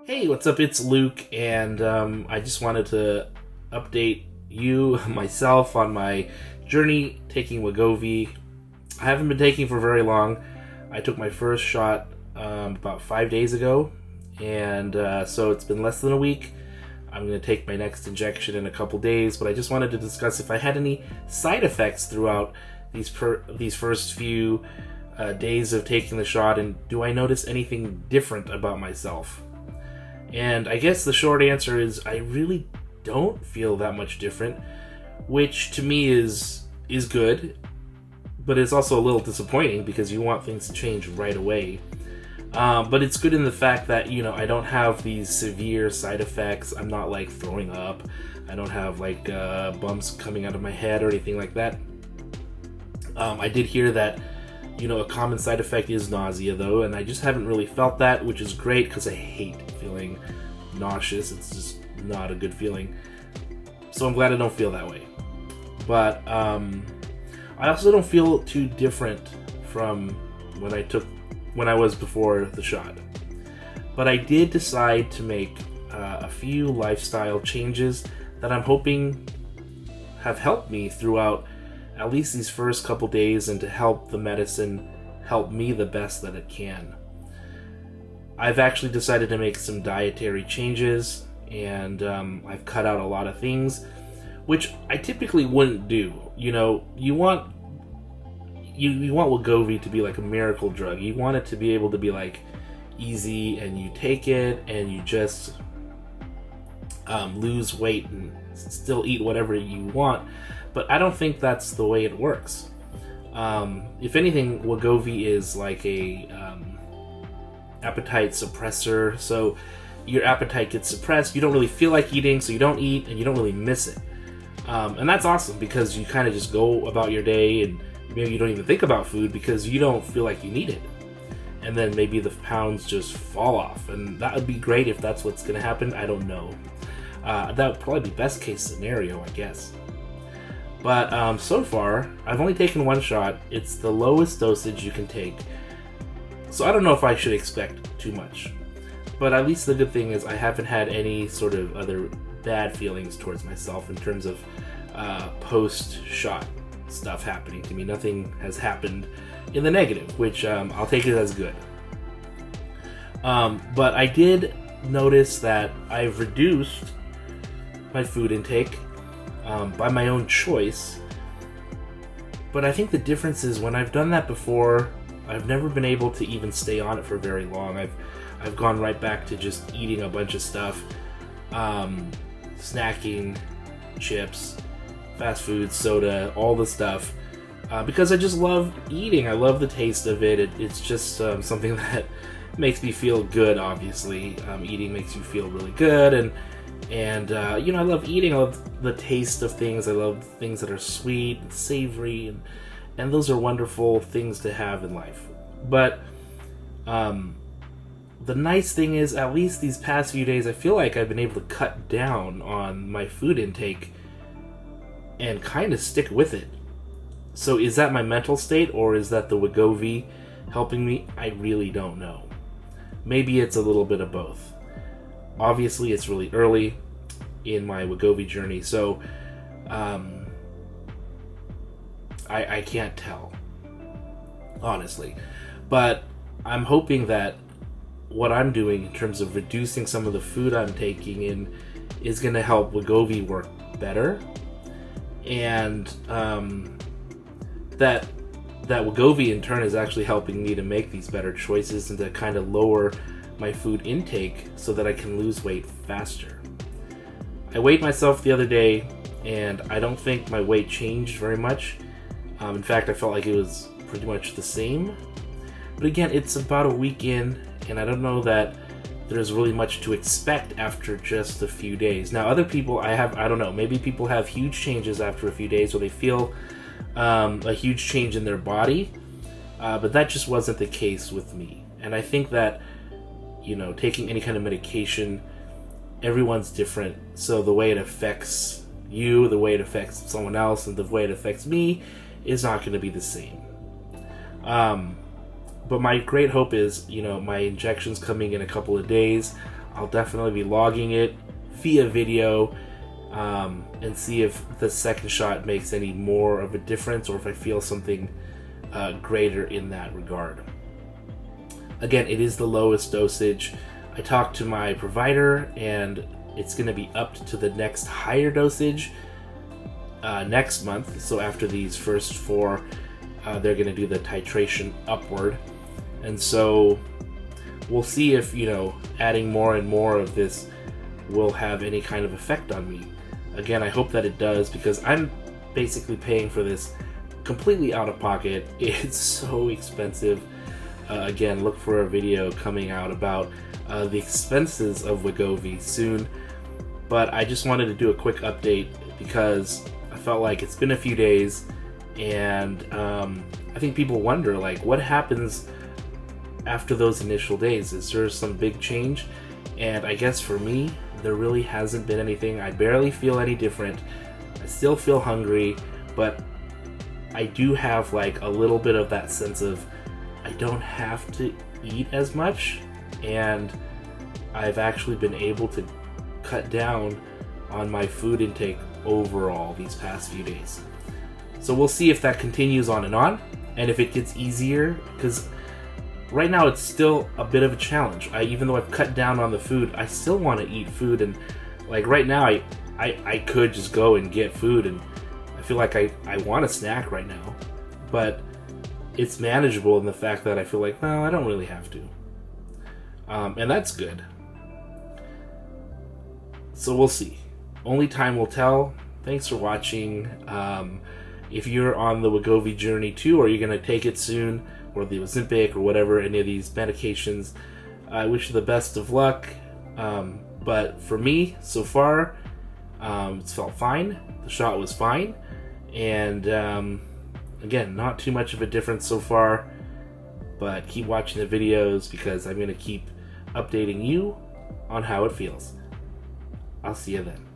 Hey, what's up? It's Luke, and I just wanted to update you, myself, on my journey taking Wegovy. I haven't been taking for very long. I took my first shot about 5 days ago, and so it's been less than a week. I'm going to take my next injection in a couple days, but I just wanted to discuss if I had any side effects throughout these first few days of taking the shot, and do I notice anything different about myself? And I guess the short answer is I really don't feel that much different, which to me is good, but it's also a little disappointing because you want things to change right away. But it's good in the fact that, I don't have these severe side effects. I'm not like throwing up. I don't have like bumps coming out of my head or anything like that. I did hear that a common side effect is nausea, though, and I just haven't really felt that, which is great because I hate feeling nauseous. It's just not a good feeling. So I'm glad I don't feel that way. But I also don't feel too different from when I was before the shot. But I did decide to make a few lifestyle changes that I'm hoping have helped me throughout at least these first couple days, and to help the medicine help me the best that it can. I've actually decided to make some dietary changes, and I've cut out a lot of things, which I typically wouldn't do. You want Wegovy to be like a miracle drug. You want it to be able to be like easy, and you take it and you just lose weight and still eat whatever you want. But I don't think that's the way it works. If anything, Wegovy is like a appetite suppressor. So your appetite gets suppressed. You don't really feel like eating, so you don't eat, and you don't really miss it. And that's awesome because you kind of just go about your day, and maybe you don't even think about food because you don't feel like you need it. And then maybe the pounds just fall off, and that would be great if that's what's going to happen. I don't know. That would probably be best case scenario, I guess. But so far, I've only taken one shot. It's the lowest dosage you can take. So I don't know if I should expect too much. But at least the good thing is I haven't had any sort of other bad feelings towards myself in terms of post-shot stuff happening to me. Nothing has happened in the negative, which I'll take it as good. But I did notice that I've reduced my food intake by my own choice. But I think the difference is when I've done that before, I've never been able to even stay on it for very long. I've gone right back to just eating a bunch of stuff, snacking, chips, fast food, soda, all the stuff, because I just love eating. I love the taste of it. It's just something that makes me feel good, obviously. Eating makes you feel really good, and I love eating. I love the taste of things. I love things that are sweet and savory, and those are wonderful things to have in life. But the nice thing is, at least these past few days, I feel like I've been able to cut down on my food intake and kind of stick with it. So is that my mental state, or is that the Wegovy helping me? I really don't know. Maybe it's a little bit of both. Obviously, it's really early in my Wegovy journey, so I can't tell, honestly. But I'm hoping that what I'm doing in terms of reducing some of the food I'm taking in is going to help Wegovy work better, and that Wegovy in turn is actually helping me to make these better choices and to kind of lower my food intake so that I can lose weight faster. I weighed myself the other day, and I don't think my weight changed very much. In fact, I felt like it was pretty much the same. But again, it's about a week in, and I don't know that there's really much to expect after just a few days. Now, other people, I don't know, maybe people have huge changes after a few days where they feel a huge change in their body, but that just wasn't the case with me. And I think that taking any kind of medication, everyone's different. So the way it affects you, the way it affects someone else, and the way it affects me is not going to be the same. But my great hope is, my injection's coming in a couple of days. I'll definitely be logging it via video and see if the second shot makes any more of a difference or if I feel something greater in that regard. Again, it is the lowest dosage. I talked to my provider and it's going to be upped to the next higher dosage next month. So after these first 4, they're going to do the titration upward. And so we'll see if, adding more and more of this will have any kind of effect on me. Again, I hope that it does, because I'm basically paying for this completely out of pocket. It's so expensive. Again, look for a video coming out about the expenses of Wegovy soon. But I just wanted to do a quick update because I felt like it's been a few days, and I think people wonder, like, what happens after those initial days? Is there some big change? And I guess for me, there really hasn't been anything. I barely feel any different. I still feel hungry, but I do have like a little bit of that sense of I don't have to eat as much, and I've actually been able to cut down on my food intake overall these past few days. So we'll see if that continues on, and if it gets easier, because right now it's still a bit of a challenge. Even though I've cut down on the food, I still want to eat food, and like right now I could just go and get food, and I feel like I want a snack right now, but it's manageable in the fact that I feel like, well, I don't really have to, and that's good. So we'll see. Only time will tell. Thanks for watching. If you're on the Wegovy journey too, or you're going to take it soon, or the Ozempic, or whatever, any of these medications, I wish you the best of luck. But for me, so far, it's felt fine. The shot was fine. And again, not too much of a difference so far. But keep watching the videos, because I'm going to keep updating you on how it feels. I'll see you then.